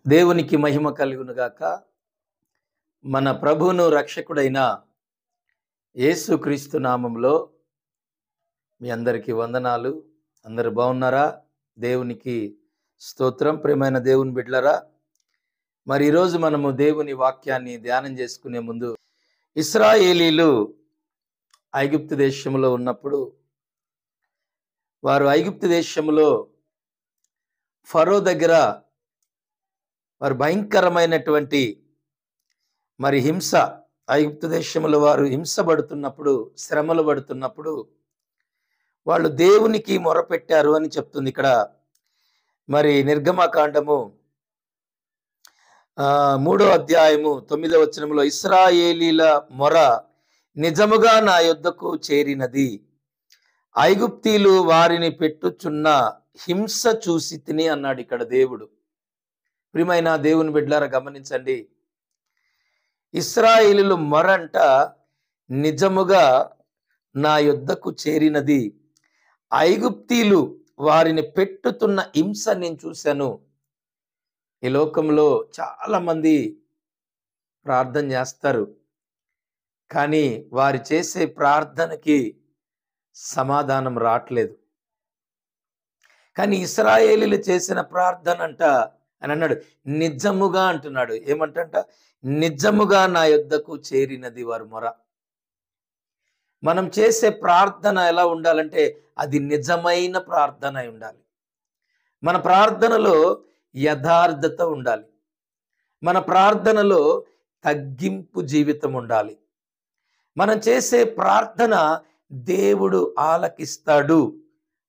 దేవునికి మహిమ కలుగునుగాక. మన ప్రభువును రక్షకుడైన యేసుక్రీస్తు నామములో మీ అందరికీ వందనాలు. అందరూ బాగున్నారా? దేవునికి స్తోత్రం. ప్రియమైన దేవుని బిడ్డలారా, మరి ఈరోజు మనము దేవుని వాక్యాన్ని ధ్యానం చేసుకునే ముందు, ఇశ్రాయేలీలు ఐగుప్తు దేశంలో ఉన్నప్పుడు వారు ఐగుప్తు దేశంలో ఫరో దగ్గర వారు భయంకరమైనటువంటి హింస, ఐగుప్తు దేశంలో వారు హింసపడుతున్నప్పుడు, శ్రమలు పడుతున్నప్పుడు వాళ్ళు దేవునికి మొరపెట్టారు అని చెప్తుంది ఇక్కడ. నిర్గమకాండము 3వ అధ్యాయము 9వ వచనంలో, ఇశ్రాయేలీల మొర నిజముగా నా యొద్దకు చేరినది, ఐగుప్తీలు వారిని పెట్టుచున్న హింస చూసి తిని అన్నాడు ఇక్కడ దేవుడు. ప్రియమైన దేవుని బిడ్డలారా, గమనించండి, ఇశ్రాయేలీలు మొరంట నిజముగా నా యొద్దకు చేరినది, ఐగుప్తీలు వారిని పెట్టుతున్న హింస నేను చూశాను. ఈ లోకంలో చాలా మంది ప్రార్థన చేస్తారు, కానీ వారు చేసే ప్రార్థనకి సమాధానం రావట్లేదు. కానీ ఇశ్రాయేలీలు చేసిన ప్రార్థన అంట అని అన్నాడు, నిజముగా అంటున్నాడు. ఏమంటంట? నిజముగా నా యొద్దకు చేరినది వారి మొర. మనం చేసే ప్రార్థన ఎలా ఉండాలంటే అది నిజమైన ప్రార్థన అయి ఉండాలి. మన ప్రార్థనలో యథార్థత ఉండాలి. మన ప్రార్థనలో తగ్గింపు జీవితం ఉండాలి. మనం చేసే ప్రార్థన దేవుడు ఆలకిస్తాడు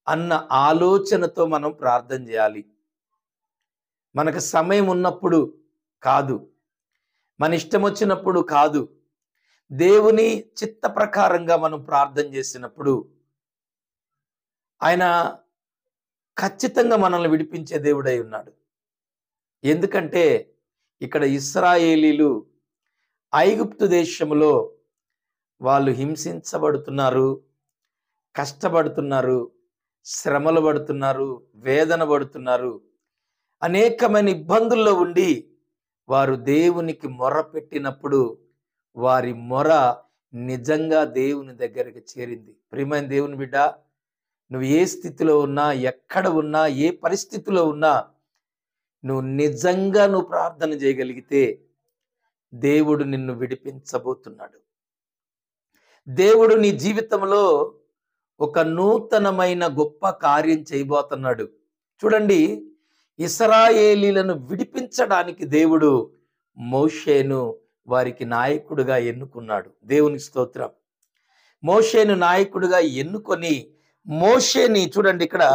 అన్న ఆలోచనతో మనం ప్రార్థన చేయాలి. మనకు సమయం ఉన్నప్పుడు కాదు, మన ఇష్టం వచ్చినప్పుడు కాదు, దేవుని చిత్త ప్రకారంగా మనం ప్రార్థన చేసినప్పుడు ఆయన ఖచ్చితంగా మనల్ని విడిపించే దేవుడై ఉన్నాడు. ఎందుకంటే ఇక్కడ ఇశ్రాయేలీలు ఐగుప్తు దేశంలో వాళ్ళు హింసించబడుతున్నారు, కష్టపడుతున్నారు, శ్రమలు పడుతున్నారు, వేదన పడుతున్నారు, అనేకమైన ఇబ్బందుల్లో ఉండి వారు దేవునికి మొర పెట్టినప్పుడు వారి మొర నిజంగా దేవుని దగ్గరికి చేరింది. ప్రియమైన దేవుని బిడ్డ, నువ్వు ఏ స్థితిలో ఉన్నా, ఎక్కడ ఉన్నా, ఏ పరిస్థితిలో ఉన్నా, నువ్వు నిజంగా ప్రార్థన చేయగలిగితే దేవుడు నిన్ను విడిపించబోతున్నాడు. దేవుడు నీ జీవితంలో ఒక నూతనమైన గొప్ప కార్యం చేయబోతున్నాడు. చూడండి, ఇశ్రాయేలీలను విడిపించడానికి దేవుడు మోషేను వారికి నాయకుడిగా ఎన్నుకున్నాడు. దేవునికి స్తోత్రం. మోషేను నాయకుడిగా ఎన్నుకొని మోషేని చూడండి ఇక్కడ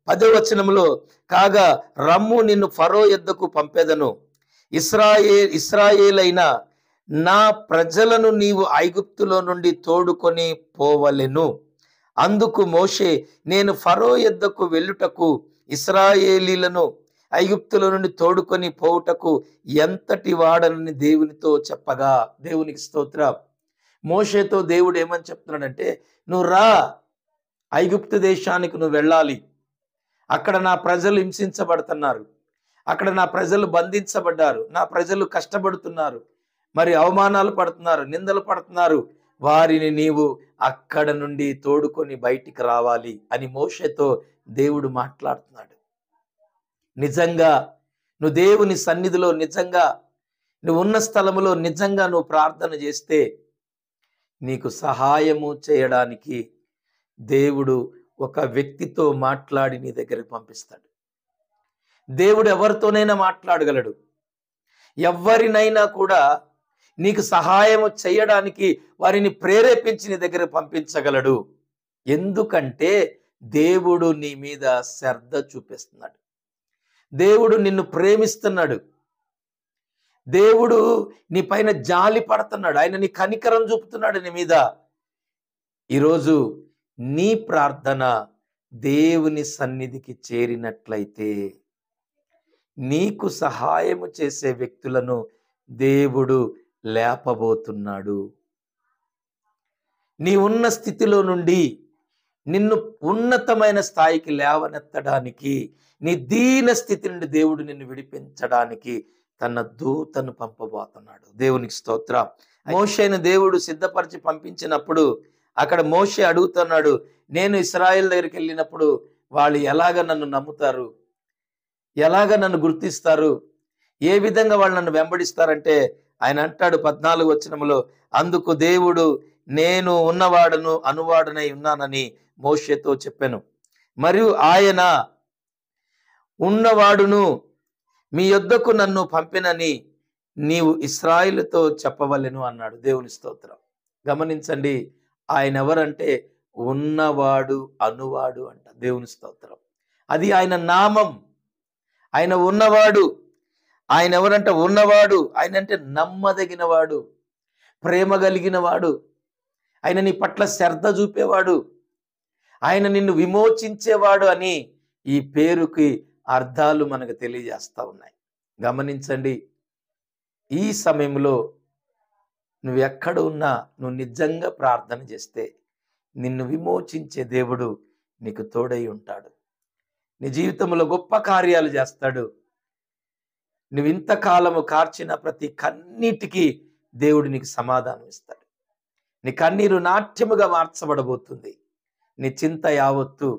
10వ వచనంలో, కాగా రమ్ము నిన్ను ఫరో యొద్దకు పంపెదను, ఇశ్రాయేలైన నా ప్రజలను నీవు ఐగుప్తులో నుండి తోడుకొని పోవలెను. అందుకు మోషే, నేను ఫరో యొద్దకు వెళ్ళుటకు ఇశ్రాయేలీలను ఐగుప్తులో నుండి తోడుకొని పోవుటకు ఎంతటి వాడనని దేవునితో చెప్పగా. దేవునికి స్తోత్రం. మోషేతో దేవుడు ఏమని చెప్తున్నాడంటే, నువ్వు రా, ఐగుప్తు దేశానికి నువ్వు వెళ్ళాలి. అక్కడ నా ప్రజలు హింసించబడుతున్నారు, అక్కడ నా ప్రజలు బంధించబడ్డారు, నా ప్రజలు కష్టపడుతున్నారు, అవమానాలు పడుతున్నారు, నిందలు పడుతున్నారు, వారిని నీవు అక్కడ నుండి తోడుకొని బయటికి రావాలి అని మోషేతో దేవుడు మాట్లాడుతున్నాడు. నిజంగా నువ్వు దేవుని సన్నిధిలో, నిజంగా నువ్వు ఉన్న స్థలములో నిజంగా నువ్వు ప్రార్థన చేస్తే నీకు సహాయము చేయడానికి దేవుడు ఒక వ్యక్తితో మాట్లాడి నీ దగ్గరికి పంపిస్తాడు. దేవుడు ఎవరితోనైనా మాట్లాడగలడు. ఎవరినైనా కూడా నీకు సహాయము చేయడానికి వారిని ప్రేరేపించి నీ దగ్గర పంపించగలడు. ఎందుకంటే దేవుడు నీ మీద శ్రద్ధ చూపిస్తున్నాడు. దేవుడు నిన్ను ప్రేమిస్తున్నాడు. దేవుడు నీ పైన జాలి పడుతున్నాడు. ఆయన నీ కనికరం చూపుతున్నాడు నీ మీద. ఈరోజు నీ ప్రార్థన దేవుని సన్నిధికి చేరినట్లయితే నీకు సహాయము చేసే వ్యక్తులను దేవుడు లేపబోతున్నాడు. నీ ఉన్న స్థితిలో నుండి నిన్ను ఉన్నతమైన స్థాయికి లేవనెత్తడానికి, నీ దీన స్థితి నుండి దేవుడు నిన్ను విడిపించడానికి తన దూతను పంపబోతున్నాడు. దేవునికి స్తోత్రం. మోషేను దేవుడు సిద్ధపరిచి పంపించినప్పుడు అక్కడ మోషే అడుగుతున్నాడు, నేను ఇశ్రాయేల్ దగ్గరికి వెళ్ళినప్పుడు వాళ్ళు ఎలాగ నన్ను నమ్ముతారు, ఎలాగ నన్ను గుర్తిస్తారు, ఏ విధంగా వాళ్ళు నన్ను వెంబడిస్తారంటే ఆయన అంటాడు 14వ వచనములో, అందుకు దేవుడు నేను ఉన్నవాడును అనువాడనై ఉన్నానని మోషేతో చెప్పాను. మరియు ఆయన ఉన్నవాడును మీ యొద్దకు నన్ను పంపినని నీవు ఇశ్రాయేలుతో చెప్పవలెను అన్నాడు. దేవుని స్తోత్రం. గమనించండి, ఆయన ఎవరంటే ఉన్నవాడు అనువాడు అంట. దేవుని స్తోత్రం. అది ఆయన నామం. ఆయన ఉన్నవాడు. ఆయన ఎవరంటే ఉన్నవాడు. ఆయన అంటే నమ్మదగినవాడు, ప్రేమ కలిగిన వాడు, ఆయన నీ పట్ల శ్రద్ధ చూపేవాడు, ఆయన నిన్ను విమోచించేవాడు అని ఈ పేరుకి అర్థాలు మనకు తెలియజేస్తా ఉన్నాయి. గమనించండి, ఈ సమయంలో నువ్వు ఎక్కడ ఉన్నా నువ్వు నిజంగా ప్రార్థన చేస్తే నిన్ను విమోచించే దేవుడు నీకు తోడై ఉంటాడు. నీ జీవితంలో గొప్ప కార్యాలు చేస్తాడు. నువ్వు ఇంతకాలము కార్చిన ప్రతి కన్నీటికి దేవుడు నీకు సమాధానం ఇస్తాడు. నీ కన్నీరు నాట్యముగా మార్చబడబోతుంది. నీ చింత యావత్తు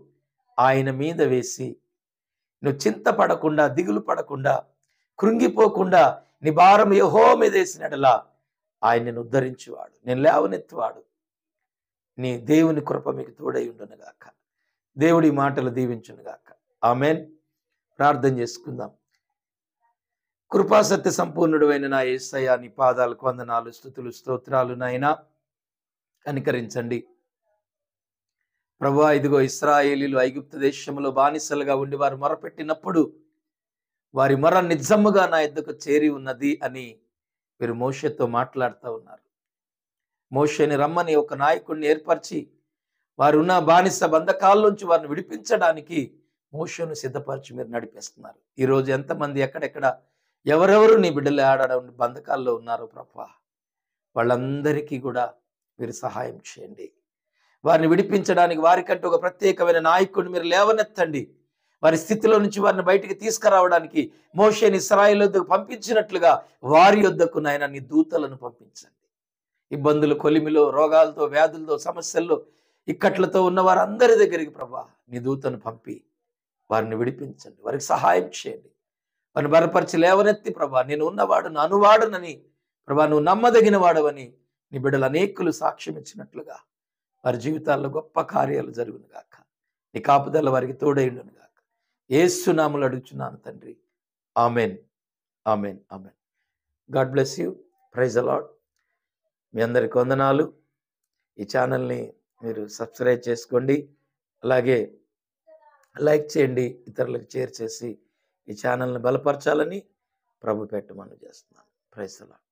ఆయన మీద వేసి నువ్వు చింతపడకుండా, దిగులు పడకుండా, కృంగిపోకుండా నీ భారం యెహోవా మీద వేసినట్లా ఆయన నిన్ను ఉద్ధరించువాడు, నేను లేవనెత్తువాడు. నీ దేవుని కృప మీకు తోడై ఉండునుగాక. దేవుడి మాటలు దీవించునుగాక. ఆమేన్. ప్రార్థన చేసుకుందాం. కృపా సత్య సంపూర్ణుడైన నా యేసయ్య, నీ పాదాలకు వందనాలు, స్తుతులు, స్తోత్రాలు. నాయనా కనికరించండి ప్రభువా. ఇదిగో ఇశ్రాయేలీలు ఐగుప్తు దేశంలో బానిసలుగా ఉండి వారు మొరపెట్టినప్పుడు వారి మొర నిజముగా నా యొద్దకు చేరి ఉన్నది అని మీరు మోషేతో మాట్లాడుతూ ఉన్నారు. మోషేని రమ్మని ఒక నాయకుడిని ఏర్పరిచి వారున్న బానిస బంధకాల్లోంచి వారిని విడిపించడానికి మోషేను సిద్ధపరిచి మీరు నడిపిస్తున్నారు. ఈరోజు ఎంతమంది ఎక్కడెక్కడ ఎవరెవరు నీ బిడ్డలు ఆడ బంధకాల్లో ఉన్నారో ప్రభువా, వాళ్ళందరికీ కూడా మీరు సహాయం చేయండి. వారిని విడిపించడానికి వారికంటే ఒక ప్రత్యేకమైన నాయకుడిని మీరు లేవనెత్తండి. వారి స్థితిలో నుంచి వారిని బయటికి తీసుకురావడానికి మోషేని ఇశ్రాయేలు వద్దకు పంపించినట్లుగా వారి యొద్దకు నాయన నీ దూతలను పంపించండి. ఇబ్బందులు, కొలిమిలో, రోగాలతో, వ్యాధులతో, సమస్యల్లో, ఇక్కట్లతో ఉన్న వారందరి దగ్గరికి ప్రభువా నీ దూతను పంపి వారిని విడిపించండి. వారికి సహాయం చేయండి. వారిని బలపరిచి లేవనెత్తి ప్రభువా నేను ఉన్నవాడును అనువాడునని ప్రభువా నువ్వు నమ్మదగిన వాడవని నీ బిడ్డలు అనేకులు సాక్ష్యం ఇచ్చినట్లుగా వారి జీవితాల్లో గొప్ప కార్యాలు జరుగునుగాక. నీ కాపుదల వారికి తోడైండునుగాక. యేసు నామములో అడుగుచున్నాను తండ్రి. Amen, amen, amen. God bless you. Praise the Lord. మీ అందరికి వందనాలు. ఈ ఛానల్ని మీరు సబ్స్క్రైబ్ చేసుకోండి, అలాగే లైక్ చేయండి, ఇతరులకు షేర్ చేసి ఈ ఛానల్ని బలపరచాలని ప్రభు పెట్టమని చేస్తున్నాను. Praise the lord.